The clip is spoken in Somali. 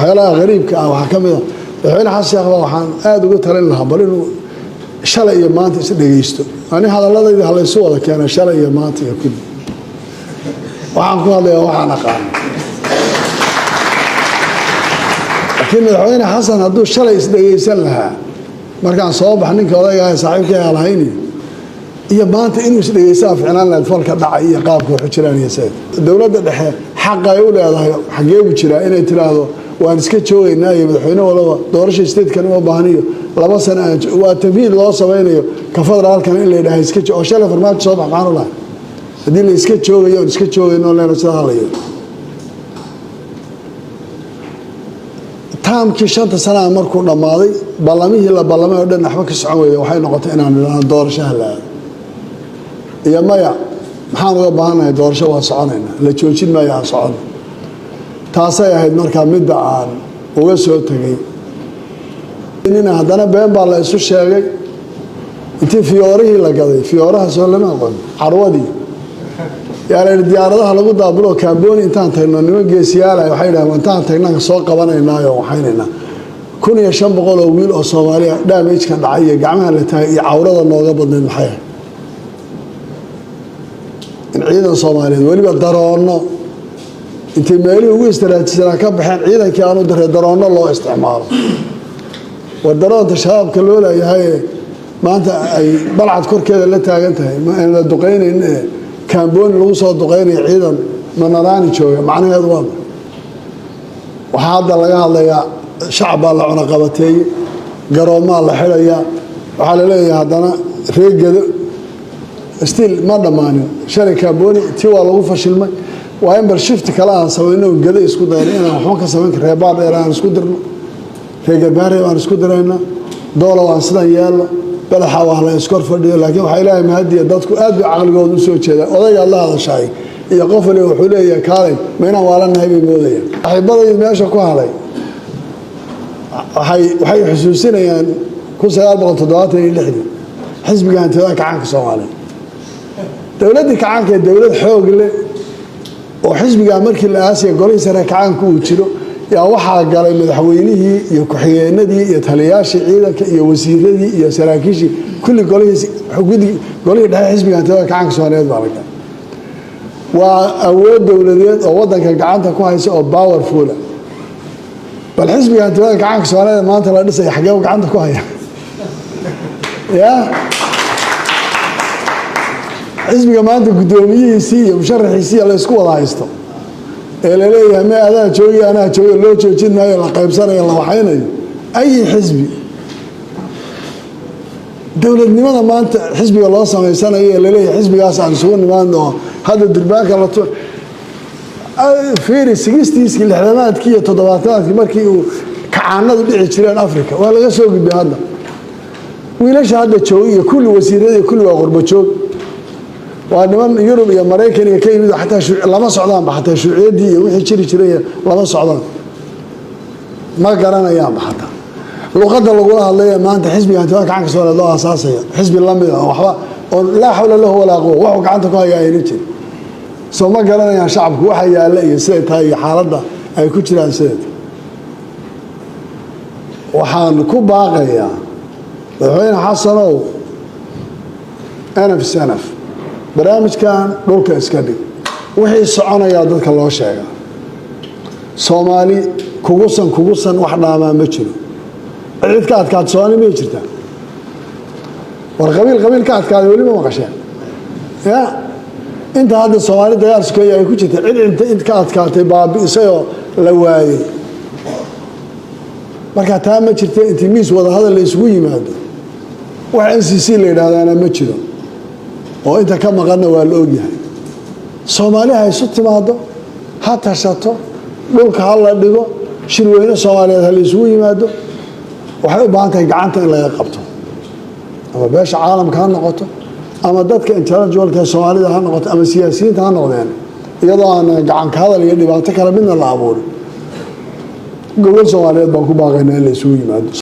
waxyaalaha qariibka ah waxaa ka mid ah madaxweyne xasan sheekh waxaan aad uga talin lahaa bal inuu shalay iyo maanta is dhageysto ani hadaladayda halaysu wada keenay shalay iyo maanta iyo kulli waxaan ku hadlayaa waxaan aqaan laakiin madaxweyne xasan hadduu shalay is dhageysan lahaa markaan soo bax ninka odayga ah saaxiibkay aan lahayn iyo maanta inuu is dhageysaa ficnaan lahayd falka dhacay iyo qaabka wuxuu jiraan iyo sayid dowladda dhexe xaq ay u leedahay xagee u jiraa inay tiraahdo waan iska joogaynaa iyo madaxweyne walaba doorasho statekan uma baahniyo 2 sano waa tamhiid loo samaynayo ka federaalkan in la yidhaahay iska oo shalay farmaajo soo baxaan u lahay haddii la iska joogayo iska joogayno leena sida halayo taamkii 5 sano markuu dhamaaday ballamihii la ballamay oo dhan waxba ka socon weeyay waxay noqotay inaan nidhaahno doorasho halaa iyo maya maxaan uga baahanahay doorasho waa soconaynaa la joojin maayo aan socon taasay ahayd markaa midda aan uga soo tagay inina haddana been baa la isu sheegay intii fiyoorihii la gaday fiyooraha soo lama aqoon carwadii yaa diyaaradaha lagu daabulo kaambooni intaan tagno niman geesiyaal waxay yidhahdeen intaan tagnaa soo qabanaynaayo waxaynaynaa 1500 oo wiil oo Soomaaliya damage ka dhacay iyo gacmaha la taagay iyo cawrada nooga badneed maxay in ciidan Soomaaliyeed waliba daroono intii meelihii ugu istiraatiijiyada ka baxeen ciidankii aanu daray daroono loo isticmaalo wadaroonta shabaabka loo leeyahay maanta ay balcad korkeeda la taagan tahay ma aan la duqeynayn kaambooni lagu soo duqeynayo ciidan manaraani jooga macnaheedu waa waxa hadda laga hadlayaa shacab la cuna qabatay garoomaa la xiraya waxa la leeyahay haddana reegada still ma dhamaanin shalay kaambooni tii waa lagu fashilmay waa in bal shift kala aan sameeyno gada isku dayno inaan waxba ka sameyn reebaad dheer aan isku dirno reegabaare aan isku dirayna doolar aan sidan yeelo balaxa wax la iskor fadhiyo laakiin waxa ilaahay mahadiya dadku aad u aqligoodu soo jeeda odayga Allah hadashay iyo qof wali wuxuu leeyahay kaalay ma inaan waalanahay bay moodayaan xibadayda meesha ku halay waxay xusuusinayaan 1976 xisbiga hantada kacanka Soomaaliya dawladda kacanka dawlad xoog leh oo xisbiga markii la aasay golay sare kacanka uu jiro yaa waxa galay madaxweynihii iyo ku-xigeenadii iyo taliyaashii ciidanka iyo wasiiradii iyo saraakiishii kulli golihiis xogudii golay dhexe xisbiga hantada kacanka Soomaaliyeed baa laga waa awood dawladeed oo wadanka gacanta ku haysa oo powerful bal xisbiga hantada kacanka Soomaaliyeed maanta la dhisay xagee gacanta ku haya ya xisbiga maanta gudoomiyihiisii iyo musharaxiisii la isku wada haysto ee la leeyahay ma adaa joogi anaa joogi loo joojin maayo la qaybsanayo la waxaynayo ay xisbi dawladnimada maanta xisbiga loo sameysanayo ee la leeyahay xisbigaas aan soo nimaano hada durbaanka la fiiri 60s-kii 60-aadkii iyo 70-aadkii markii uu kacaanadu dhici jireen Afrika waa laga soo gudbay hadda wiilasha hadda joogi iyo kulli wasiiradii kulli waa qurbo joog waa niman Yurub iyo Mareykan iyo ka yimid xataa lama socdaan xataa shuuciyadii iyo wixii jiri jiray lama socdaan ma garanayaan xataa luqadda lagu hadlayo maanta xisbiga hantada gacanka Soomaaliyeed loo aasaasay xisbi la mid ah waxba oo la hawla lahu wala quwwa wax gacanta ku haya ay jir soo ma garanayaan shacabku waxa yaala iyo sida tahay xaaladda ay ku jiraan sida waxaan ku baaqayaa madaxweyne xasanow anaf sanaf barnaamijkan dhulka iska dhig wixii soconaya dadka loo sheega Soomaali kugu san wax dhaamaa ma jiro cid ka adkaad Soomaali ma jirta war qabiil ka adkaad wali ma maqasheen ya inta hadda Soomaali dagaal iskooyay ay ku jirta cid ka adkaatay baabi'isayo la waayay marka taa ma jirta intii miis wada hadal la isugu yimaado wax NCC la yiraahdaana ma jiro oo inta ka maqana waa la ogyahay Soomaali ay isu timaado ha tashato dhulka la dhigo shirweyne Soomaaliyeed hal isugu yimaado waxay u baahan tahay gacanta in laga qabto ama beesha caalamka ha noqoto ama dadka intellectualka Soomaalida ha noqoto ama siyaasiyiinta ha noqdeen iyadoo aan gacan ka hadal iyo dhibaato kala midna la abuurin gobol Soomaaliyeed baan ku baaqaynaa in la isugu yimaado